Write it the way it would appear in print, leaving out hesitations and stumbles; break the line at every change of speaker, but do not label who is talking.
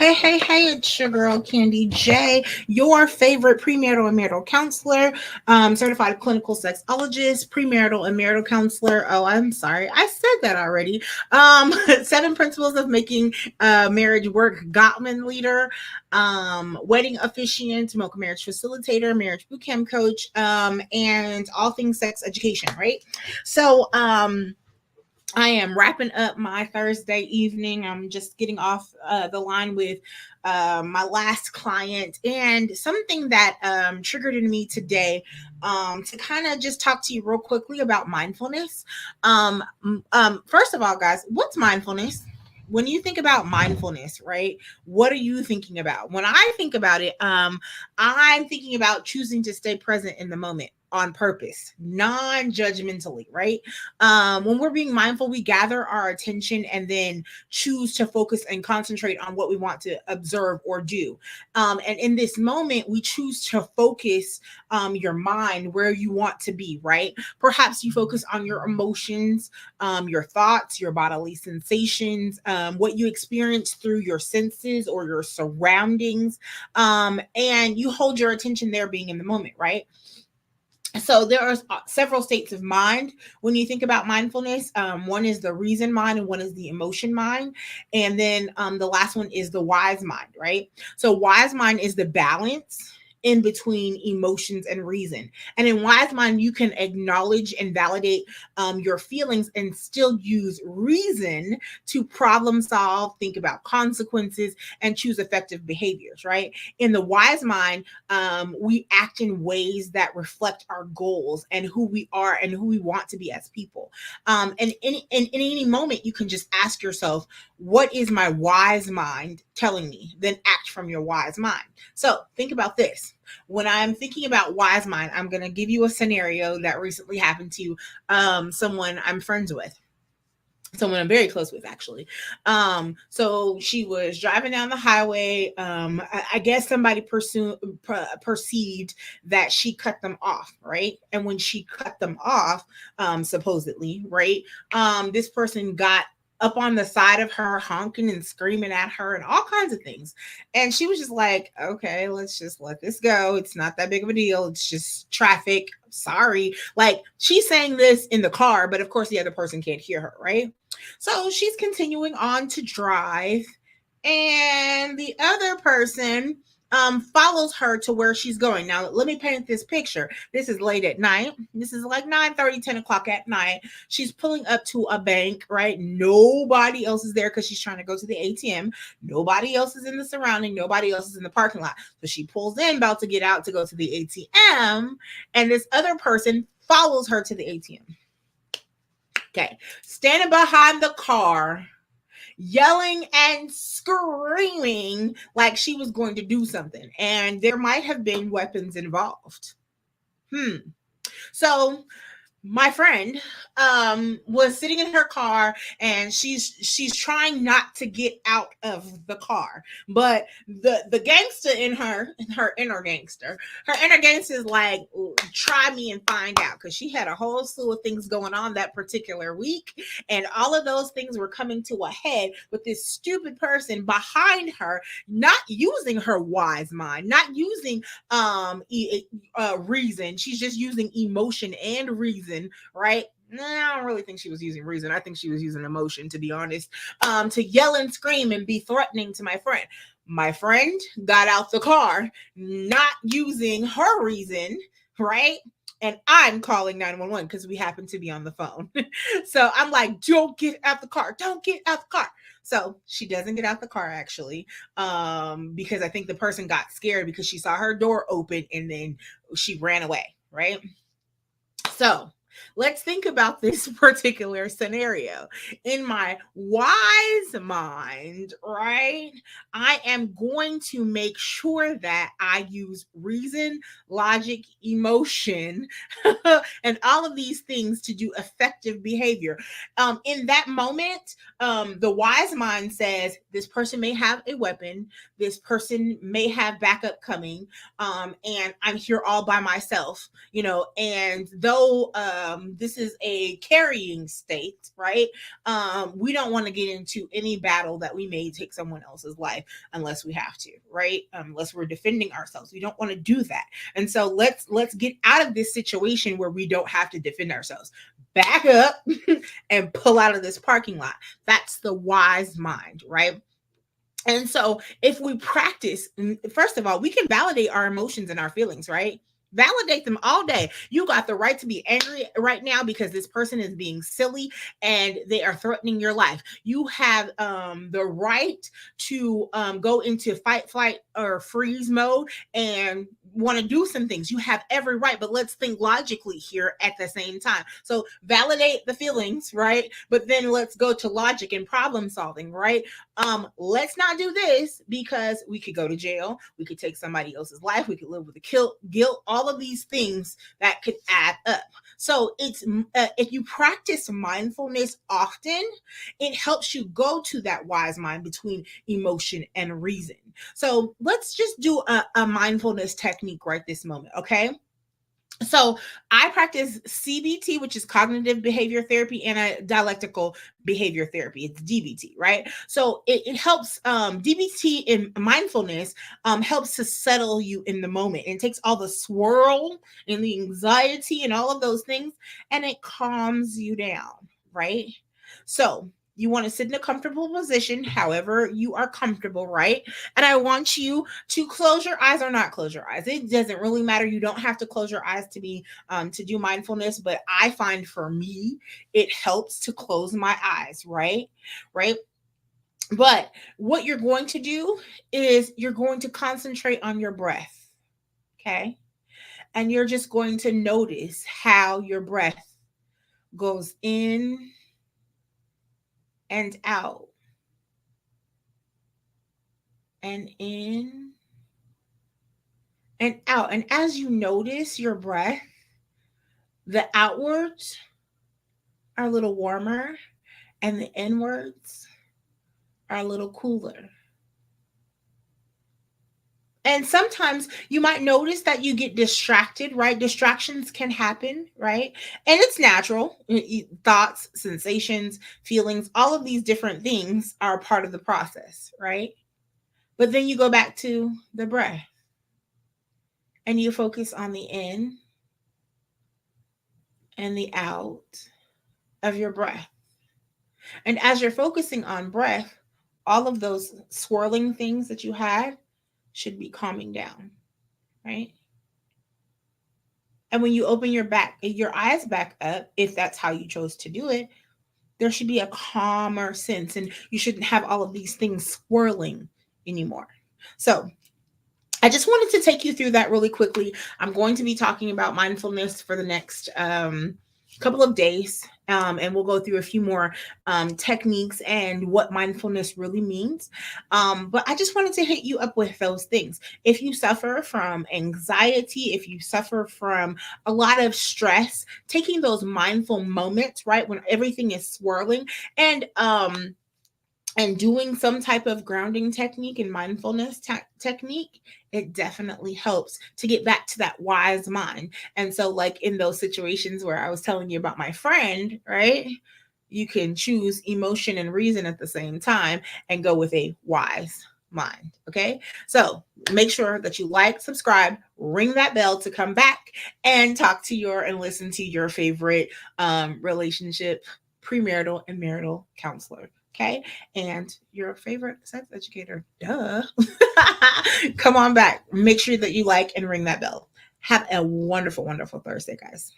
Hey, it's your girl Candy J, your favorite premarital and marital counselor, certified clinical sexologist, premarital and marital counselor. Oh, I'm sorry, I said that already. 7 principles of making marriage work, Gottman leader, wedding officiant, Mocha marriage facilitator, marriage bootcamp coach, and all things sex education, right? So, I am wrapping up my Thursday evening. I'm just getting off the line with my last client, and something that triggered in me today to kind of just talk to you real quickly about mindfulness. First of all, guys, what's mindfulness? When you think about mindfulness, right? What are you thinking about? When I think about it, I'm thinking about choosing to stay present in the moment on purpose, non-judgmentally, right? When we're being mindful, we gather our attention and then choose to focus and concentrate on what we want to observe or do. And in this moment, we choose to focus your mind where you want to be, right? Perhaps you focus on your emotions, your thoughts, your bodily sensations, what you experience through your senses or your surroundings, and you hold your attention there being in the moment, right? So there are several states of mind when you think about mindfulness. One is the reason mind and one is the emotion mind, and then the last one is the wise mind, right? So wise mind is the balance in between emotions and reason, and in wise mind you can acknowledge and validate your feelings and still use reason to problem solve, think about consequences, and choose effective behaviors, right? In the wise mind, we act in ways that reflect our goals and who we are and who we want to be as people. And in any moment, you can just ask yourself, what is my wise mind telling me? Then act from your wise mind. So think about this. When I'm thinking about wise mind, I'm going to give you a scenario that recently happened to someone I'm friends with, someone I'm very close with, actually. So she was driving down the highway. I guess somebody perceived that she cut them off, right? And when she cut them off, supposedly, right, this person got up on the side of her, honking and screaming at her and all kinds of things. And she was just like, okay, let's just let this go. It's not that big of a deal. It's just traffic. Sorry. Like, she's saying this in the car, but of course the other person can't hear her, right? So she's continuing on to drive, and the other person follows her to where she's going. Now, let me paint this picture. This is late at night. This is like 9:30, 10 o'clock at night. She's pulling up to a bank, right? Nobody else is there because she's trying to go to the ATM. Nobody else is in the surrounding. Nobody else is in the parking lot. So she pulls in, about to get out to go to the ATM, and this other person follows her to the ATM. Okay, standing behind the car, yelling and screaming like she was going to do something, and there might have been weapons involved. So my friend was sitting in her car, and she's trying not to get out of the car, but the gangster in her inner gangster is like, try me and find out, because she had a whole slew of things going on that particular week, and all of those things were coming to a head with this stupid person behind her, not using her wise mind, not using reason. She's just using emotion and reason, right? I don't really think she was using reason. I think she was using emotion, to be honest, to yell and scream and be threatening to my friend. My friend got out the car, not using her reason, right? And I'm calling 911 because we happen to be on the phone. So I'm like, don't get out the car. Don't get out the car. So she doesn't get out the car, actually, because I think the person got scared because she saw her door open and then she ran away, right? So let's think about this particular scenario. In my wise mind, right, I am going to make sure that I use reason, logic, emotion, and all of these things to do effective behavior. In that moment, the wise mind says this person may have a weapon, this person may have backup coming, and I'm here all by myself, and though this is a carrying state, right? We don't want to get into any battle that we may take someone else's life unless we have to, right? Unless we're defending ourselves. We don't want to do that. And so let's get out of this situation where we don't have to defend ourselves. Back up and pull out of this parking lot. That's the wise mind, right? And so if we practice, first of all, we can validate our emotions and our feelings, right? Validate them all day. You got the right to be angry right now because this person is being silly and they are threatening your life. You have the right to go into fight, flight, or freeze mode and want to do some things. You have every right, but let's think logically here at the same time. So validate the feelings, right? But then let's go to logic and problem solving, right? Let's not do this because we could go to jail. We could take somebody else's life. We could live with the guilt, all of these things that could add up. So it's if you practice mindfulness often, it helps you go to that wise mind between emotion and reason. So let's just do a mindfulness technique right this moment, okay? So I practice CBT, which is cognitive behavior therapy, and a dialectical behavior therapy. It's DBT, right? So it helps, DBT in mindfulness helps to settle you in the moment. It takes all the swirl and the anxiety and all of those things, and it calms you down, right? So you want to sit in a comfortable position, however you are comfortable, right? And I want you to close your eyes or not close your eyes. It doesn't really matter. You don't have to close your eyes to be to do mindfulness, but I find for me it helps to close my eyes, right? Right? But what you're going to do is you're going to concentrate on your breath, okay? And you're just going to notice how your breath goes in and out and in and out. And as you notice your breath, the outwards are a little warmer and the inwards are a little cooler. And sometimes you might notice that you get distracted, right? Distractions can happen, right? And it's natural. Thoughts, sensations, feelings, all of these different things are part of the process, right? But then you go back to the breath and you focus on the in and the out of your breath. And as you're focusing on breath, all of those swirling things that you had should be calming down, right? And when you open your eyes back up, if that's how you chose to do it, there should be a calmer sense and you shouldn't have all of these things swirling anymore. So I just wanted to take you through that really quickly. I'm going to be talking about mindfulness for the next couple of days, and we'll go through a few more techniques and what mindfulness really means. But I just wanted to hit you up with those things. If you suffer from anxiety, if you suffer from a lot of stress, taking those mindful moments, right, when everything is swirling, and doing some type of grounding technique and mindfulness technique, it definitely helps to get back to that wise mind. And so, like in those situations where I was telling you about my friend, right? You can choose emotion and reason at the same time and go with a wise mind. Okay. So make sure that you like, subscribe, ring that bell to come back and talk to and listen to your favorite relationship, premarital, and marital counselor. Okay. And your favorite sex educator. Duh. Come on back. Make sure that you like and ring that bell. Have a wonderful, wonderful Thursday, guys.